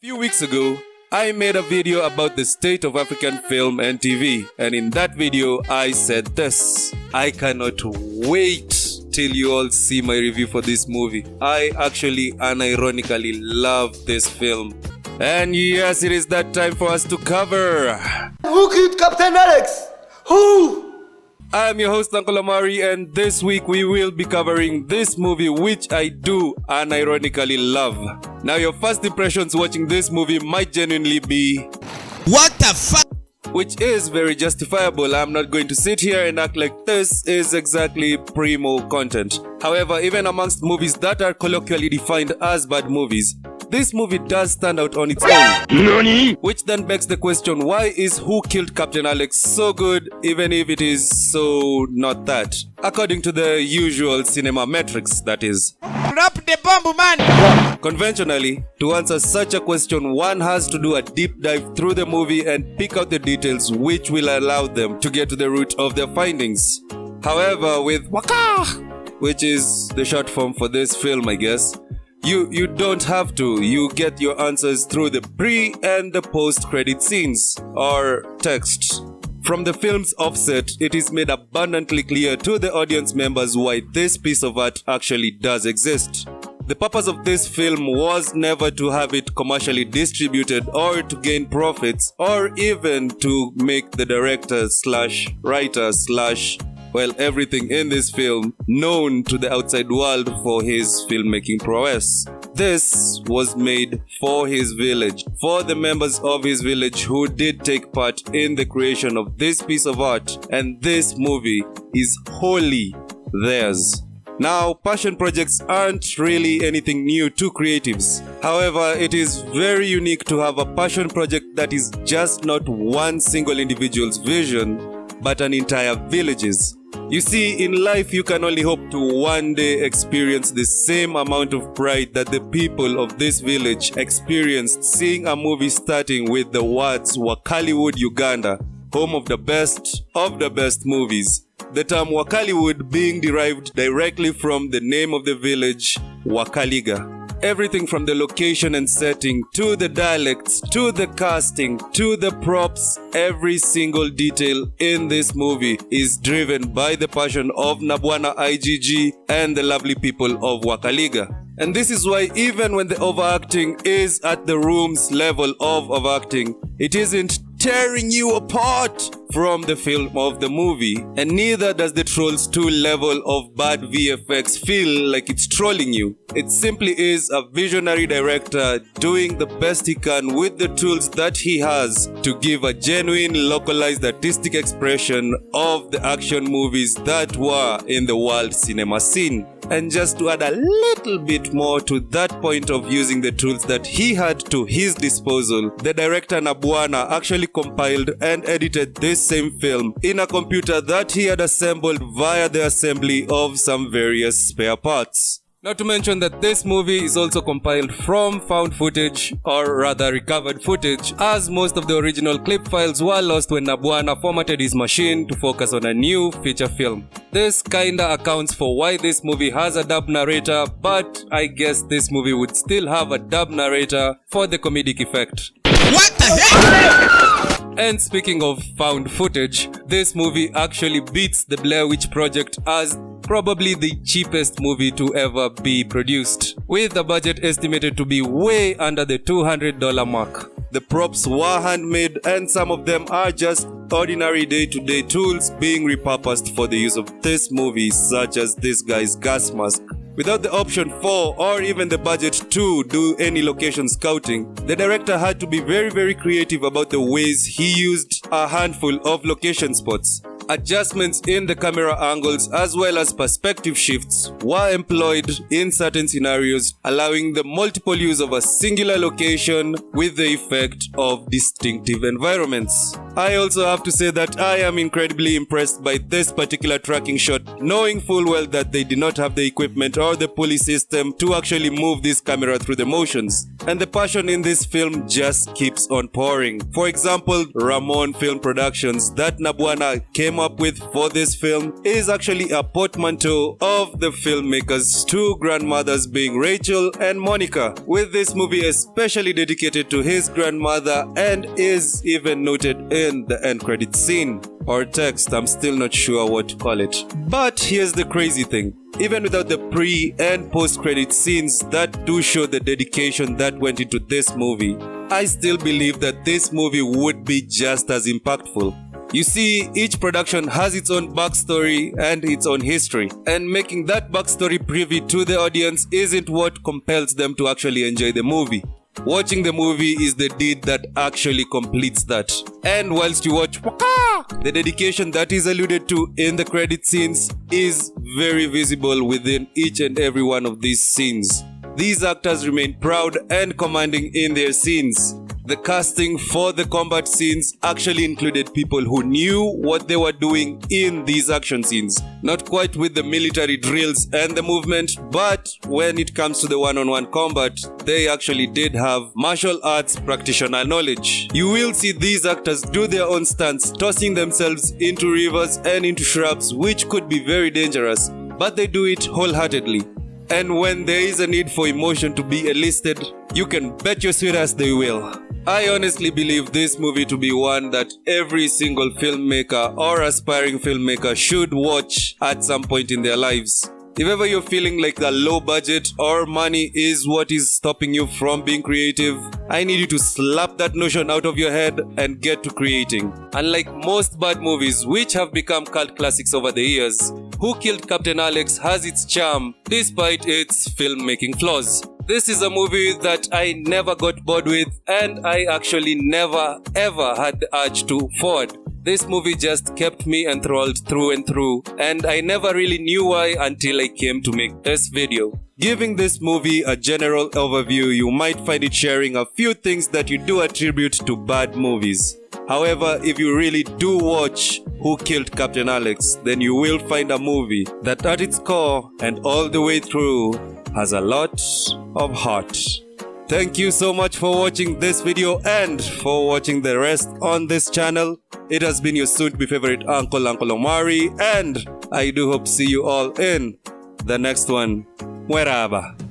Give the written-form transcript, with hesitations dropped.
Few weeks ago, I made a video about the state of African film and TV, and in that video I said this: I cannot wait till you all see my review for this movie. I actually unironically love this film. And yes, it is that time for us to cover. Who killed Captain Alex? Who? I am your host, Uncle Amari, and this week we will be covering this movie, which I do unironically love. Now, your first impressions watching this movie might genuinely be, what the fuck? Which is very justifiable. I'm not going to sit here and act like this is exactly primo content. However, even amongst movies that are colloquially defined as bad movies, this movie does stand out on its own. Nani? Which then begs the question, why is Who Killed Captain Alex so good, even if it is so not that? According to the usual cinema metrics, that is. Drop the bomb, man! Conventionally, to answer such a question, one has to do a deep dive through the movie and pick out the details which will allow them to get to the root of their findings. However, with Waka, which is the short form for this film, I guess, you don't have to. You get your answers through the pre and the post-credit scenes, or text. From the film's offset, it is made abundantly clear to the audience members why this piece of art actually does exist. The purpose of this film was never to have it commercially distributed or to gain profits or even to make the director / writer / everything in this film known to the outside world for his filmmaking prowess. This was made for his village, for the members of his village who did take part in the creation of this piece of art, and this movie is wholly theirs. Now, passion projects aren't really anything new to creatives. However, it is very unique to have a passion project that is just not one single individual's vision, but an entire village's. You see, in life you can only hope to one day experience the same amount of pride that the people of this village experienced seeing a movie starting with the words Wakaliwood, Uganda, home of the best movies. The term Wakaliwood being derived directly from the name of the village, Wakaliga. Everything from the location and setting, to the dialects, to the casting, to the props, every single detail in this movie is driven by the passion of Nabwana IGG and the lovely people of Wakaliga. And this is why even when the overacting is at the room's level of overacting, it isn't tearing you apart from the film of the movie, and neither does the Trolls 2 level of bad VFX feel like it's trolling you. It simply is a visionary director doing the best he can with the tools that he has to give a genuine localized artistic expression of the action movies that were in the world cinema scene. And just to add a little bit more to that point of using the tools that he had to his disposal, the director Nabwana actually compiled and edited this same film in a computer that he had assembled via the assembly of some various spare parts. Not to mention that this movie is also compiled from found footage, or rather recovered footage, as most of the original clip files were lost when Nabwana formatted his machine to focus on a new feature film. This kinda accounts for why this movie has a dub narrator, but I guess this movie would still have a dub narrator for the comedic effect. What the heck? And speaking of found footage, this movie actually beats the Blair Witch Project as probably the cheapest movie to ever be produced, with a budget estimated to be way under the $200 mark. The props were handmade, and some of them are just ordinary day-to-day tools being repurposed for the use of this movie, such as this guy's gas mask. Without the option for or even the budget to do any location scouting, the director had to be very creative about the ways he used a handful of location spots. Adjustments in the camera angles as well as perspective shifts were employed in certain scenarios, allowing the multiple use of a singular location with the effect of distinctive environments. I also have to say that I am incredibly impressed by this particular tracking shot, knowing full well that they did not have the equipment or the pulley system to actually move this camera through the motions. And the passion in this film just keeps on pouring. For example, Ramon Film Productions that Nabwana came up with for this film is actually a portmanteau of the filmmakers' two grandmothers being Rachel and Monica, with this movie especially dedicated to his grandmother and is even noted in the end credit scene. Or text, I'm still not sure what to call it. But here's the crazy thing. Even without the pre and post credit scenes that do show the dedication that went into this movie, I still believe that this movie would be just as impactful. You see, each production has its own backstory and its own history, and making that backstory privy to the audience isn't what compels them to actually enjoy the movie. Watching the movie is the deed that actually completes that. And whilst you watch the dedication that is alluded to in the credit scenes is very visible within each and every one of these scenes. These actors remain proud and commanding in their scenes. The casting for the combat scenes actually included people who knew what they were doing in these action scenes. Not quite with the military drills and the movement, but when it comes to the one-on-one combat, they actually did have martial arts practitioner knowledge. You will see these actors do their own stunts, tossing themselves into rivers and into shrubs, which could be very dangerous, but they do it wholeheartedly. And when there is a need for emotion to be elicited, you can bet your sweet ass they will. I honestly believe this movie to be one that every single filmmaker or aspiring filmmaker should watch at some point in their lives. If ever you're feeling like the low budget or money is what is stopping you from being creative, I need you to slap that notion out of your head and get to creating. Unlike most bad movies which have become cult classics over the years, Who Killed Captain Alex has its charm despite its filmmaking flaws. This is a movie that I never got bored with, and I actually never ever had the urge to forward. This movie just kept me enthralled through and through, and I never really knew why until I came to make this video. Giving this movie a general overview, you might find it sharing a few things that you do attribute to bad movies. However, if you really do watch Who Killed Captain Alex, then you will find a movie that at its core and all the way through has a lot of heart. Thank you so much for watching this video and for watching the rest on this channel. It has been your soon-to-be favorite Uncle Omari, and I do hope to see you all in the next one. Mueraba.